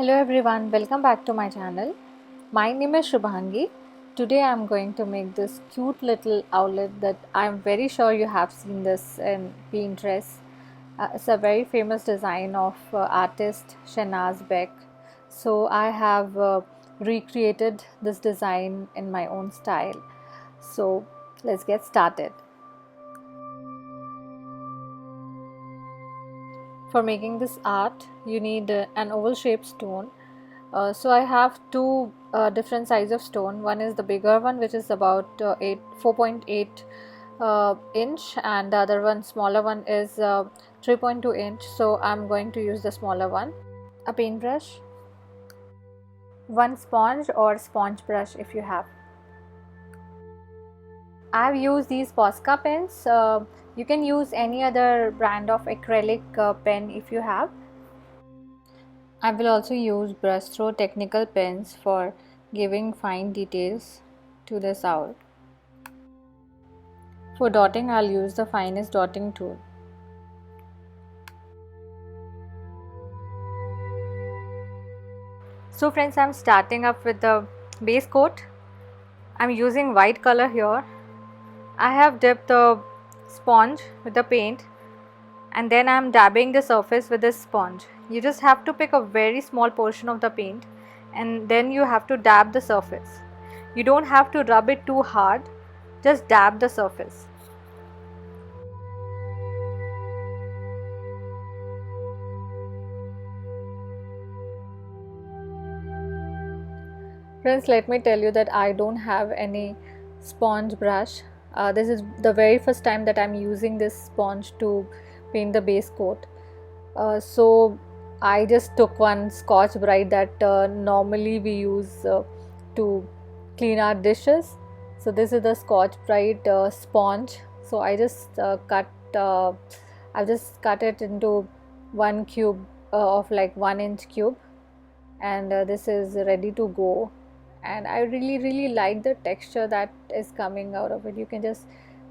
Hello everyone, welcome back to my channel. My name is Shubhangi. Today I am going to make this cute little owlet that I am very sure you have seen this in Pinterest. It's a very famous design of artist Shanaz Beck. So I have recreated this design in my own style. So let's get started. For making this art, you need an oval shaped stone. So I have two different size of stone. One is the bigger one, which is about 4.8 inch, and the other one, smaller one, is 3.2 inch. So I'm going to use the smaller one. A paintbrush, one sponge or sponge brush if you have. I've used these Posca pens. You can use any other brand of acrylic pen if you have. I will also use brush through technical pens for giving fine details to this owl. For dotting, I'll use the finest dotting tool. So friends, I'm starting up with the base coat. I'm using white color here. I have dipped the sponge with the paint and then I'm dabbing the surface with this sponge. You just have to pick a very small portion of the paint and then you have to dab the surface. You don't have to rub it too hard, just dab the surface. Friends, let me tell you that I don't have any sponge brush. This is the very first time that I'm using this sponge to paint the base coat. So I just took one Scotch Brite that normally we use to clean our dishes. So this is the Scotch Brite sponge. So I've just cut it into one cube of like 1 inch cube, and this is ready to go. And I really like the texture that is coming out of it. You can just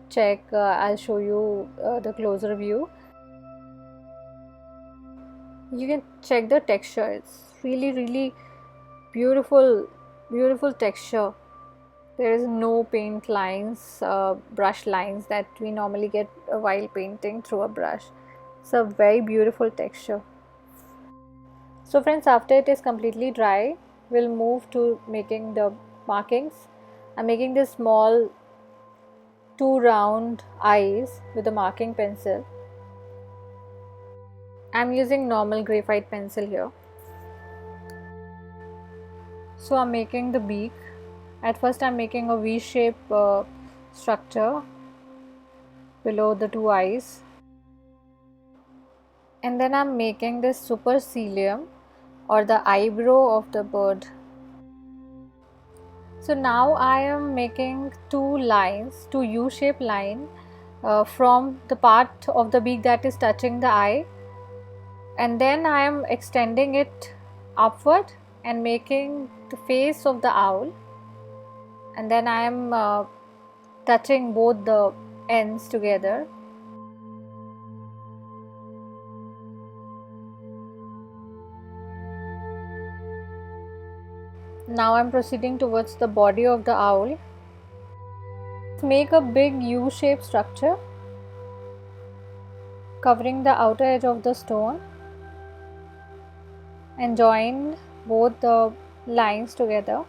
check. I'll show you the closer view. You can check the texture. It's really beautiful texture. There is no paint lines, brush lines that we normally get while painting through a brush. It's a very beautiful texture. So friends, after it is completely dry, we'll move to making the markings. I'm making this small 2 round eyes with a marking pencil. I'm using normal graphite pencil here. So I'm making the beak. At first I'm making a V-shape structure below the 2 eyes. And then I'm making this supercilium or the eyebrow of the bird. So now I am making 2 lines, 2 U-shaped line from the part of the beak that is touching the eye, and then I am extending it upward and making the face of the owl, and then I am touching both the ends together. Now I am proceeding towards the body of the owl. Make a big U-shaped structure covering the outer edge of the stone and join both the lines together.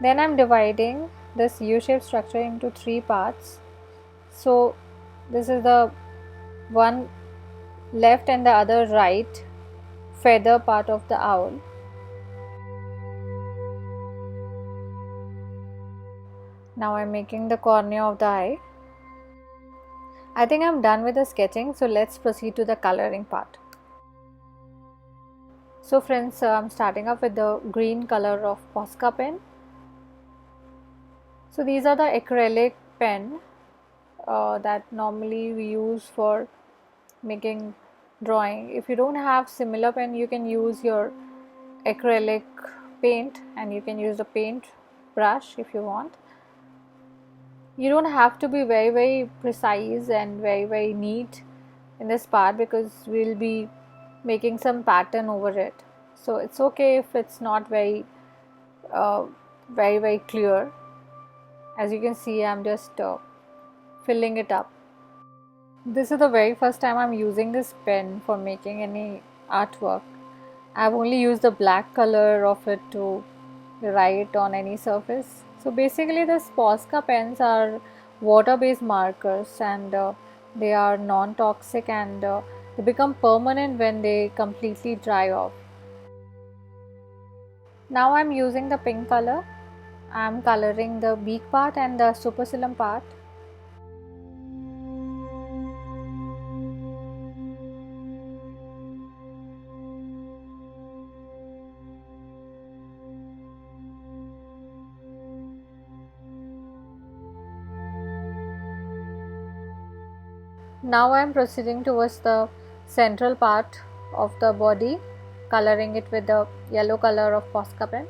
Then I am dividing this U-shaped structure into 3 parts. So this is the one left and the other right feather part of the owl. Now I am making the cornea of the eye. I think I am done with the sketching, so let's proceed to the coloring part. So friends, I am starting up with the green color of Posca pen. So these are the acrylic pen that normally we use for making drawing. If you don't have similar pen, you can use your acrylic paint and you can use the paint brush if you want. You don't have to be very precise and very neat in this part because we'll be making some pattern over it. So it's okay if it's not uh, very clear. As you can see, I'm just filling it up. This is the very first time I'm using this pen for making any artwork. I've only used the black color of it to write on any surface. So basically these Posca pens are water based markers, and they are non-toxic, and they become permanent when they completely dry off. Now I'm using the pink color. I'm coloring the beak part and the supercilium part. Now I am proceeding towards the central part of the body, coloring it with the yellow color of Posca pen.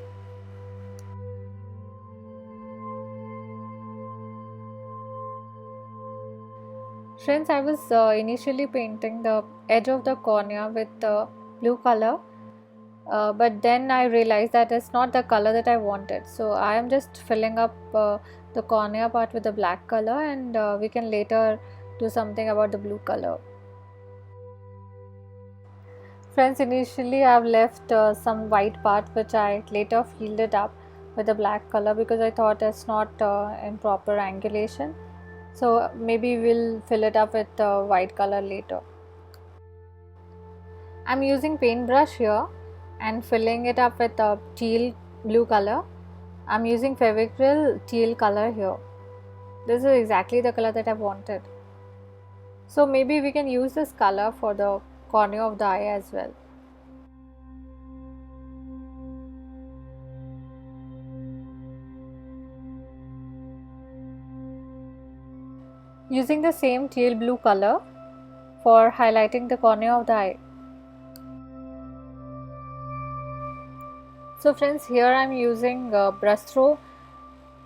Friends, I was initially painting the edge of the cornea with the blue color, but then I realized that it's not the color that I wanted. So I am just filling up the cornea part with the black color, and we can later do something about the blue color. Friends, initially I have left some white part which I later filled it up with the black color because I thought it's not in proper angulation. So maybe we'll fill it up with white color later. I'm using paintbrush here and filling it up with a teal blue color. I'm using Fevicryl teal color here. This is exactly the color that I wanted. So maybe we can use this color for the cornea of the eye as well. Using the same teal blue color for highlighting the cornea of the eye. So friends, here I am using Brustro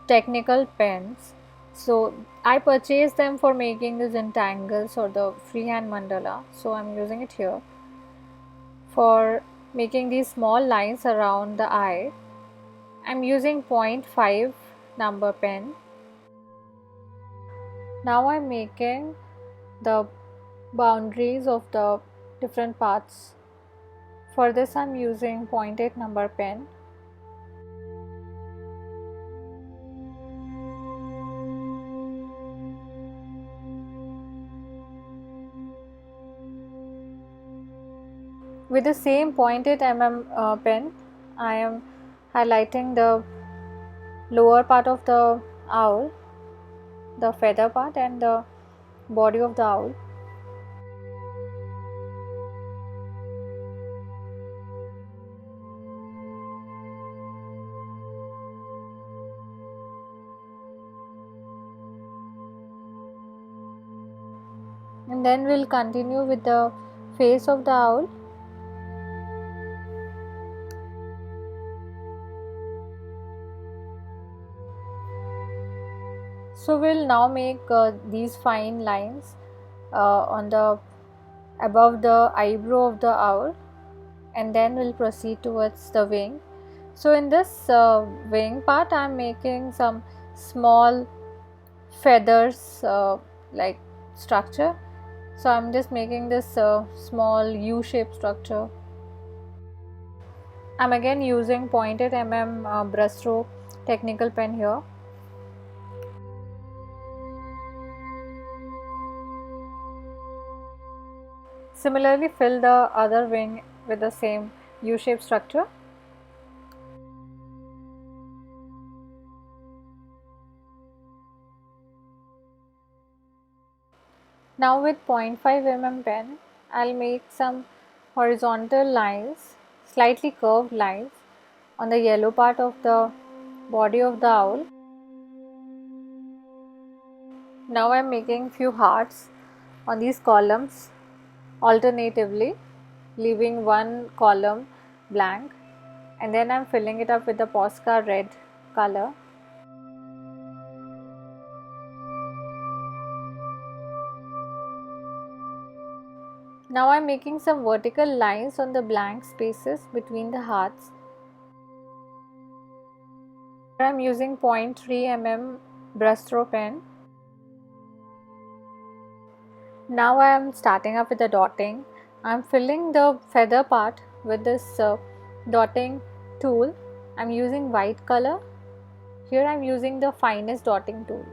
technical pens. So I purchased them for making these entangles or the freehand mandala. So I'm using it here for making these small lines around the eye. I'm using 0.5 number pen. Now I'm making the boundaries of the different parts. For this I'm using 0.8 number pen. With the same 0.8 mm pen, I am highlighting the lower part of the owl, the feather part, and the body of the owl. And then we'll continue with the face of the owl. So we'll now make these fine lines on the above the eyebrow of the owl, and then we'll proceed towards the wing. So in this wing part I am making some small feathers like structure. So I'm just making this small U-shaped structure. I'm again using 0.8 mm Brustro technical pen here. Similarly, fill the other wing with the same U-shaped structure. Now with 0.5 mm pen, I'll make some horizontal lines, slightly curved lines on the yellow part of the body of the owl. Now I'm making few hearts on these columns alternatively, leaving one column blank, and then I'm filling it up with the Posca red color. Now I'm making some vertical lines on the blank spaces between the hearts. I'm using 0.3 mm brushstroke pen. Now I am starting up with the dotting. I'm filling the feather part with this dotting tool. I'm using white color. Here I'm using the finest dotting tool.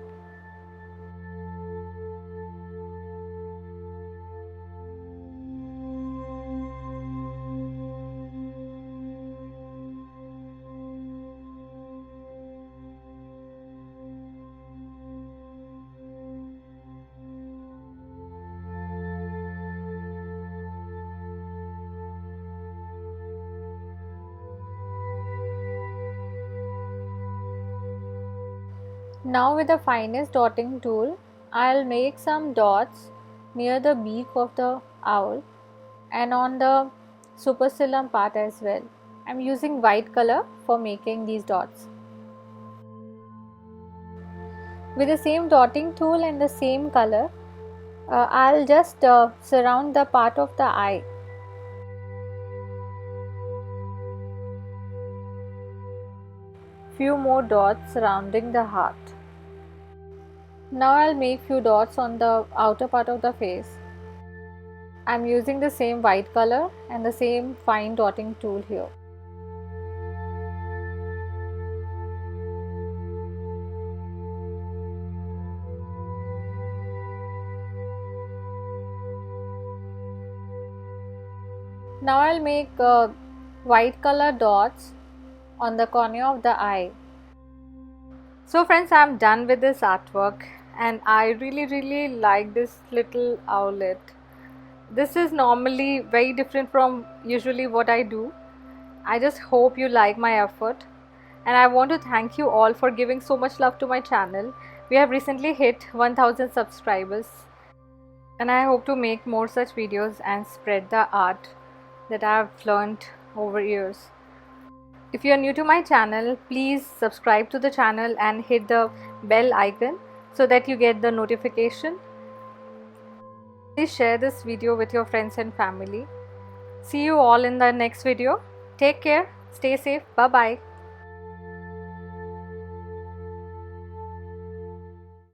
Now with the finest dotting tool, I'll make some dots near the beak of the owl and on the supercilium part as well. I'm using white color for making these dots. With the same dotting tool and the same color, I'll just surround the part of the eye. Few more dots surrounding the heart. Now I'll make few dots on the outer part of the face. I'm using the same white color and the same fine dotting tool here. Now I'll make white color dots on the corner of the eye. So friends, I'm done with this artwork and I really like this little owlet. This is normally very different from usually what I do. I just hope you like my effort and I want to thank you all for giving so much love to my channel. We have recently hit 1000 subscribers and I hope to make more such videos and spread the art that I have learned over years. If you are new to my channel, please subscribe to the channel and hit the bell icon so that you get the notification. Please share this video with your friends and family. See you all in the next video. Take care, stay safe, bye bye.